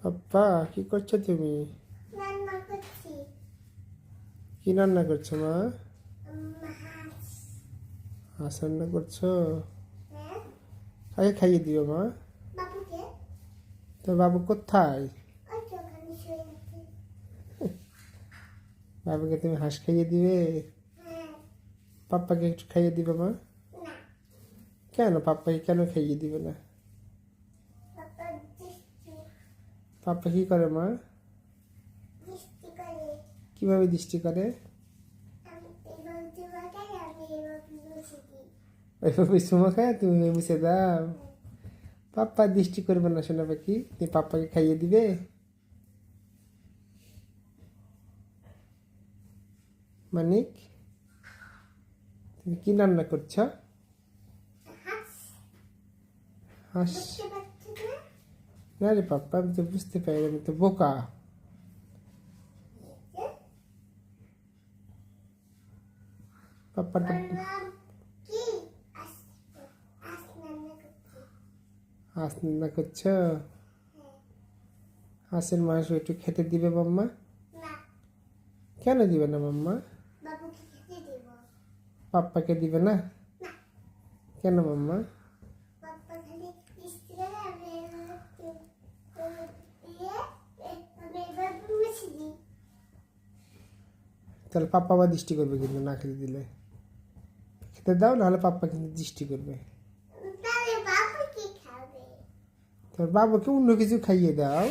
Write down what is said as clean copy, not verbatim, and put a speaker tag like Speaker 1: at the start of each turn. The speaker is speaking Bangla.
Speaker 1: পাপ্পা কি করছো তুমি?
Speaker 2: রান্না করছি।
Speaker 1: কি রান্না করছো মা?
Speaker 2: হাঁস।
Speaker 1: হাঁস রান্না করছো?
Speaker 2: হ্যাঁ।
Speaker 1: কাকে খাইয়ে দিও মা?
Speaker 2: বাবুকে।
Speaker 1: তো বাবু কোথায়?
Speaker 2: ওই তো ওখানে শুয়ে আছে।
Speaker 1: বাবুকে তুমি হাঁস খাইয়ে দিবে?
Speaker 2: হ্যাঁ।
Speaker 1: পাপ্পাকে একটু খাইয়ে দিবে মা?
Speaker 2: না।
Speaker 1: কেন পাপ্পাকে কেন খাইয়ে দিবে না?
Speaker 2: পাপা দৃষ্টি
Speaker 1: পাপ্পা কি করে মা?
Speaker 2: দৃষ্টি করে।
Speaker 1: কিভাবে দৃষ্টি করে?
Speaker 2: আমি এভাবে চুমাকাই, আমি এভাবে মুছে দিই।
Speaker 1: ওইভাবে চুমা খায় তুমি মুছে দাও? পাপ্পা দৃষ্টি করবে না শোনা পাখি, তুমি পাপ্পাকে খাইয়ে দিবে? মানিক, তুমি কি রান্না করছো?
Speaker 2: হাঁস।
Speaker 1: হাঁস?
Speaker 2: বুঝতে পারছো না?
Speaker 1: না রে পাপ্পা, আমি তো বুঝতে পারি, আমি তো বোকা।
Speaker 2: যে
Speaker 1: পাপ্পাটা
Speaker 2: বললাম কি হাঁস, হাঁস রান্না করছি।
Speaker 1: হাঁস রান্না করছো?
Speaker 2: হ্যাঁ।
Speaker 1: হাঁসের মাংস একটু খেতে দিবে মাম্মা?
Speaker 2: না।
Speaker 1: কেন দিবে না মাম্মা?
Speaker 2: বাবুকে খেতে দেব।
Speaker 1: পাপ্পাকে দিবে না?
Speaker 2: না।
Speaker 1: কেন মাম্মা?
Speaker 2: পাপা খালি দৃষ্টি করে, আমি এভাবে দিয়ে আমি এভাবে মুছে দিই।
Speaker 1: তাহলে পাপ্পা আবার দৃষ্টি করবে কিন্তু না খেতে দিলে। খেতে দাও, নাহলে পাপ্পা কিন্তু দৃষ্টি করবে।
Speaker 2: তাহলে বাবু কি খাবে?
Speaker 1: তোর বাবাকে অন্য কিছু খাইয়ে দাও।